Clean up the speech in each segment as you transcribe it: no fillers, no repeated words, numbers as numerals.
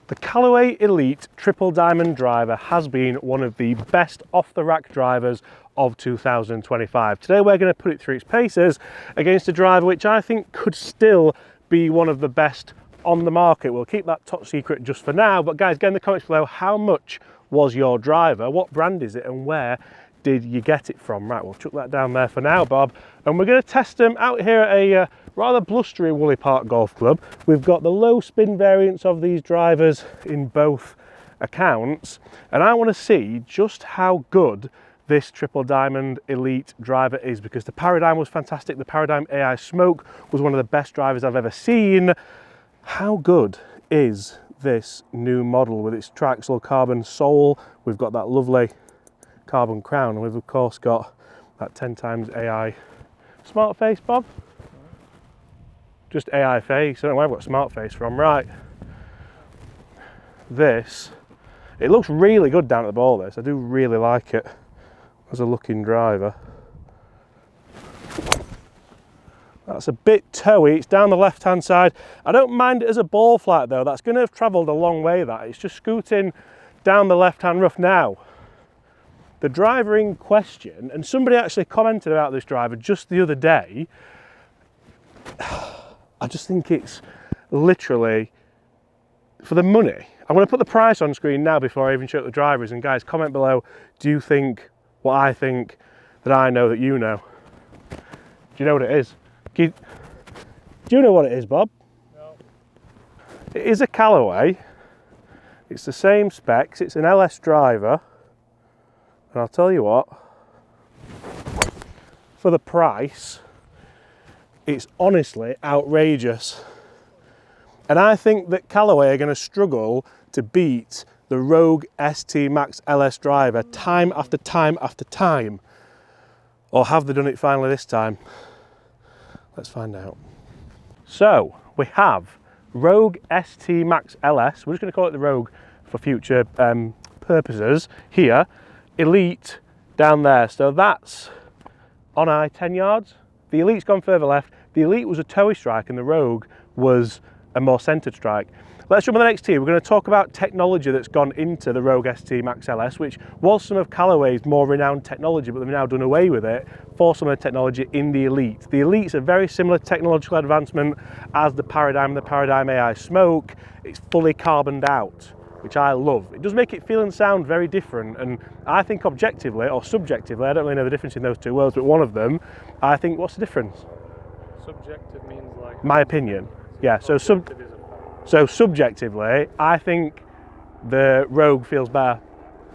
The Callaway Elite Triple Diamond driver has been one of the best off-the-rack drivers of 2025. Today we're going to put it through its paces against a driver which I think could still be one of the best on the market. We'll keep that top secret just for now, but guys, get in the comments below, how much was your driver? What brand is it and where did you get it from? Right, we'll chuck that down there for now, Bob, and we're going to test them out here at a rather blustery Woolley Park Golf Club. We've got the low spin variants of these drivers in both accounts, and I want to see just how good this Triple Diamond Elite driver is, because the Paradigm was fantastic. The Paradigm AI Smoke was one of the best drivers I've ever seen. How good is this new model with its Triaxle carbon sole? We've got that lovely carbon crown, and we've of course got that 10 times AI smart face, Bob. Just AI face. I don't know where I've got smart face from. Right, this, it looks really good down at the ball, this. I do really like it as a looking driver. That's a bit toey, it's down the left hand side. I don't mind it as a ball flight though, that's going to have travelled a long way, that. It's just scooting down the left hand rough. Now, the driver in question, and somebody actually commented about this driver just the other day, I just think it's literally, for the money, I'm going to put the price on screen now before I even show the drivers, and guys, comment below, do you think what I think that I know that you know? Do you know what it is? Do you know what it is, Bob? No. It is a Callaway, it's the same specs, it's an LS driver, and I'll tell you what, for the price, it's honestly outrageous. And I think that Callaway are going to struggle to beat the Rogue ST Max LS driver time after time after time. Or have they done it finally this time? Let's find out. So, we have Rogue ST Max LS, we're just going to call it the Rogue for future purposes here. Elite down there, so that's on eye 10 yards. The Elite's gone further left. The Elite was a toey strike and the Rogue was a more centered strike. Let's jump on the next tee. We're going to talk about technology that's gone into the Rogue ST Max LS, which was some of Callaway's more renowned technology, but they've now done away with it for some of the technology in the Elite. The Elite's a very similar technological advancement as the Paradigm and the Paradigm AI Smoke. It's fully carboned out, which I love. It does make it feel and sound very different, and I think objectively or subjectively, I don't really know the difference in those two worlds, but one of them, I think, what's the difference? Subjective means like... My opinion. Yeah, so subjectively, I think the Rogue feels better,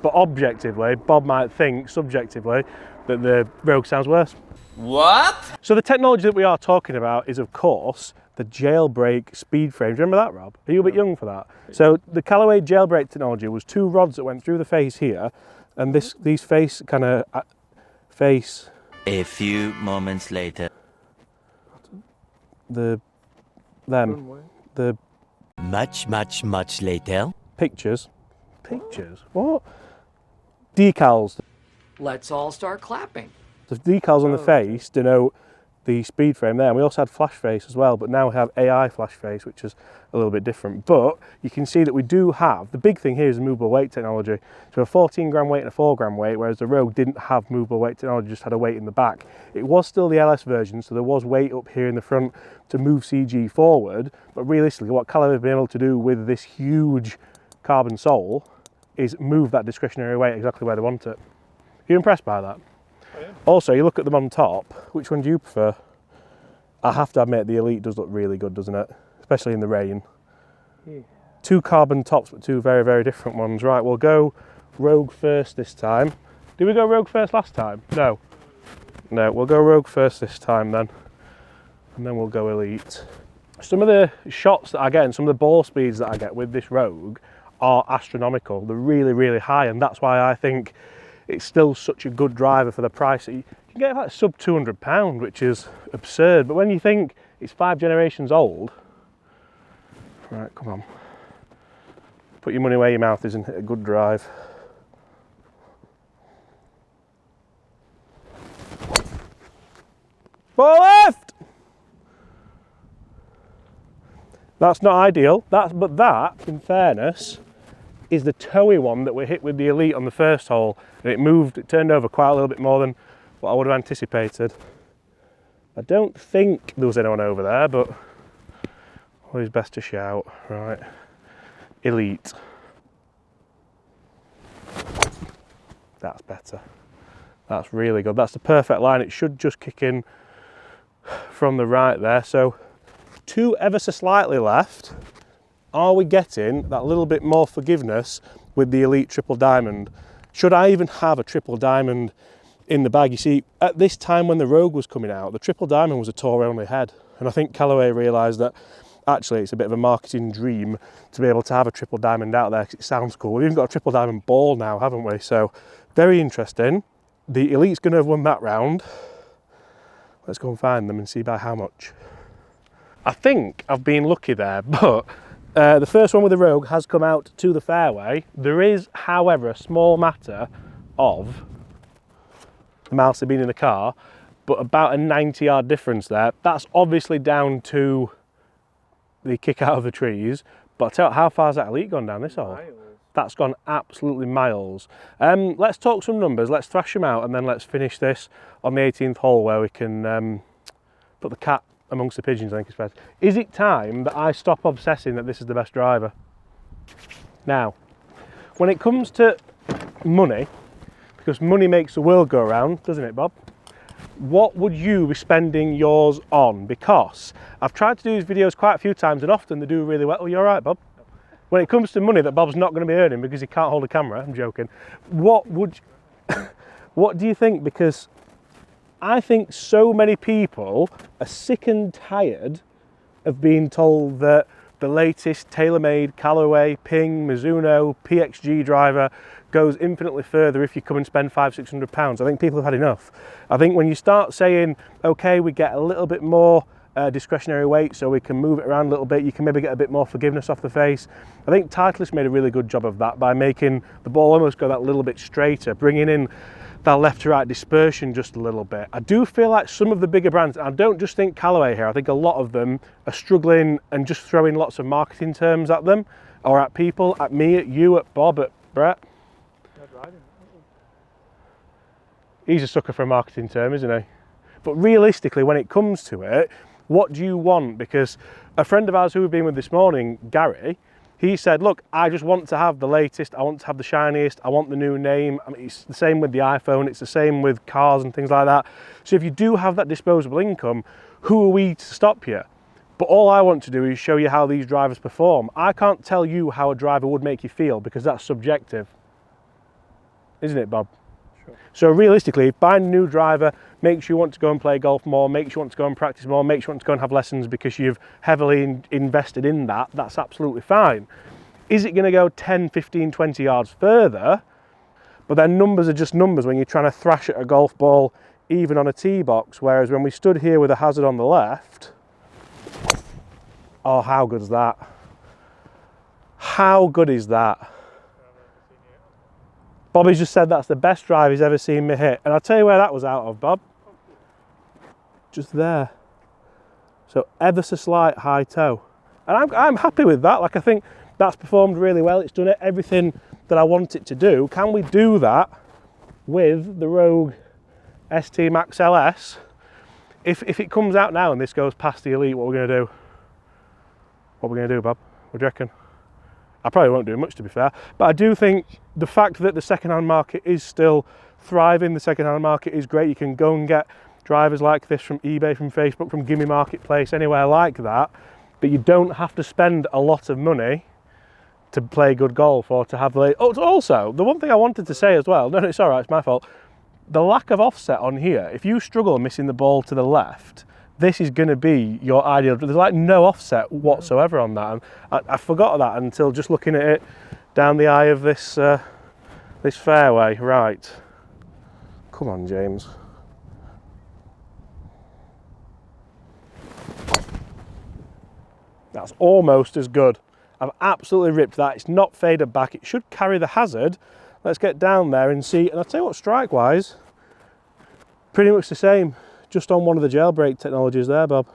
but objectively, Bob might think subjectively that the Rogue sounds worse. What? So the technology that we are talking about is, of course, the jailbreak speed frames. Remember that, Rob? Are you a bit young for that? So the Callaway jailbreak technology was two rods that went through the face here, and these face kind of face. A few moments later. The Much later. pictures. What? Decals. Let's all start clapping. The decals on the face denote the speed frame there. And we also had flash face as well, but now we have AI flash face, which is a little bit different. But you can see that we do have, the big thing here is movable weight technology. So a 14 gram weight and a 4 gram weight, whereas the Rogue didn't have movable weight technology, just had a weight in the back. It was still the LS version, so there was weight up here in the front to move CG forward. But realistically, what Callaway have been able to do with this huge carbon sole is move that discretionary weight exactly where they want it. Are you impressed by that? Also, you look at them on top, which one do you prefer? I have to admit, the Elite does look really good, doesn't it? Especially in the rain. Yeah. Two carbon tops, but two very, very different ones. Right, we'll go Rogue first this time. Did we go Rogue first last time? No. No, we'll go Rogue first this time then. And then we'll go Elite. Some of the shots that I get and some of the ball speeds that I get with this Rogue are astronomical. They're really, really high, and that's why I think it's still such a good driver for the price. You can get like sub £200, which is absurd. But when you think it's 5 generations old, right, come on. Put your money where your mouth is and hit a good drive. Ball left! That's not ideal. But that, in fairness, is the towy one that we hit with the Elite on the first hole. And it turned over quite a little bit more than what I would have anticipated. I don't think there was anyone over there, but always best to shout. Right, Elite. That's better. That's really good. That's the perfect line. It should just kick in from the right there. So 2 ever so slightly left. Are we getting that little bit more forgiveness with the Elite Triple Diamond? Should I even have a Triple Diamond in the bag? You see, at this time when the Rogue was coming out, the Triple Diamond was a tour only head. And I think Callaway realised that actually it's a bit of a marketing dream to be able to have a Triple Diamond out there because it sounds cool. We've even got a Triple Diamond ball now, haven't we? So very interesting. The Elite's going to have won that round. Let's go and find them and see by how much. I think I've been lucky there, but the first one with the Rogue has come out to the fairway. There is, however, a small matter of the mouse being in the car, but about a 90-yard difference there. That's obviously down to the kick out of the trees, but I'll tell you, how far has that Elite gone down this hole? Miles. That's gone absolutely miles. Let's talk some numbers, let's thrash them out, and then let's finish this on the 18th hole where we can put the cat amongst the pigeons, I think it's best. Is it time that I stop obsessing that this is the best driver? Now, when it comes to money, because money makes the world go round, doesn't it, Bob? What would you be spending yours on? Because I've tried to do these videos quite a few times and often they do really well. Oh, you're all right, Bob? When it comes to money that Bob's not going to be earning because he can't hold a camera, I'm joking. What do you think? Because I think so many people are sick and tired of being told that the latest TaylorMade, Callaway, Ping, Mizuno, PXG driver goes infinitely further if you come and spend £500–600. I think people have had enough. I think when you start saying, okay, we get a little bit more discretionary weight so we can move it around a little bit, you can maybe get a bit more forgiveness off the face. I think Titleist made a really good job of that by making the ball almost go that little bit straighter, bringing in that left to right dispersion just a little bit. I do feel like some of the bigger brands, and I don't just think Callaway here, I think a lot of them are struggling and just throwing lots of marketing terms at them, or at people, at me, at you, at Bob, at Brett. He's a sucker for a marketing term, isn't he? But realistically, when it comes to it, what do you want? Because a friend of ours who we've been with this morning, Gary, he said, look, I just want to have the latest, I want to have the shiniest, I want the new name. I mean, it's the same with the iPhone, it's the same with cars and things like that. So if you do have that disposable income, who are we to stop you? But all I want to do is show you how these drivers perform. I can't tell you how a driver would make you feel because that's subjective. Isn't it, Bob? Sure. So realistically, if buying a new driver makes you want to go and play golf more, makes you want to go and practice more, makes you want to go and have lessons because you've heavily invested in that, that's absolutely fine. Is it going to go 10, 15, 20 yards further? But then numbers are just numbers when you're trying to thrash at a golf ball, even on a tee box. Whereas when we stood here with a hazard on the left, oh, how good is that? How good is that? Bobby's just said that's the best drive he's ever seen me hit. And I'll tell you where that was out of, Bob. Just there. So ever so slight high toe. And I'm happy with that. Like, I think that's performed really well. It's done everything that I want it to do. Can we do that with the Rogue ST Max LS? If it comes out now and this goes past the Elite, what are we going to do? What are we going to do, Bob? What do you reckon? I probably won't do much, to be fair, but I do think the fact that the second-hand market is still thriving, the second-hand market is great. You can go and get drivers like this from eBay, from Facebook, from Gimme Marketplace, anywhere like that, but you don't have to spend a lot of money to play good golf or to have the... Oh, also, the one thing I wanted to say as well, no, it's all right, it's my fault, the lack of offset on here, if you struggle missing the ball to the left, this is going to be your ideal. There's like no offset whatsoever on that. And I forgot that until just looking at it down the eye of this this fairway. Right, come on, James. That's almost as good. I've absolutely ripped that. It's not faded back. It should carry the hazard. Let's get down there and see. And I'll tell you what, strike-wise, pretty much the same. Just on one of the jailbreak technologies there, Bob.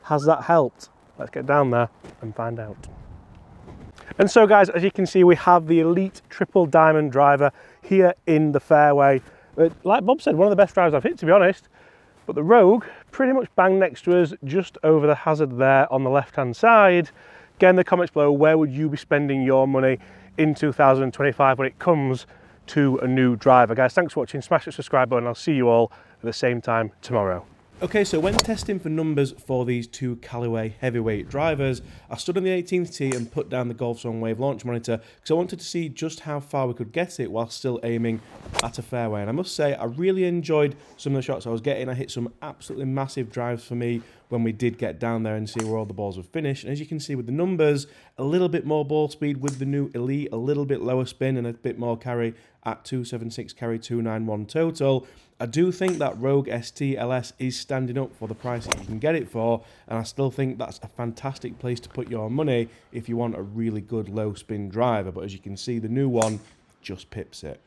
Has that helped? Let's get down there and find out. And so guys, as you can see, we have the Elite Triple Diamond driver here in the fairway. Like Bob said, one of the best drives I've hit, to be honest. But the Rogue pretty much bang next to us, just over the hazard there on the left-hand side. Get in the comments below, where would you be spending your money in 2025 when it comes to a new driver? Guys, thanks for watching. Smash the subscribe button. I'll see you all at the same time tomorrow. Okay, so when testing for numbers for these two Callaway heavyweight drivers, I stood on the 18th tee and put down the GolfZone Wave launch monitor because I wanted to see just how far we could get it while still aiming at a fairway. And I must say, I really enjoyed some of the shots I was getting. I hit some absolutely massive drives for me when we did get down there and see where all the balls would finish. And as you can see with the numbers, a little bit more ball speed with the new Elite, a little bit lower spin and a bit more carry at 276 carry, 291 total. I do think that Rogue ST LS is standing up for the price that you can get it for, and I still think that's a fantastic place to put your money if you want a really good low spin driver. But as you can see, the new one just pips it.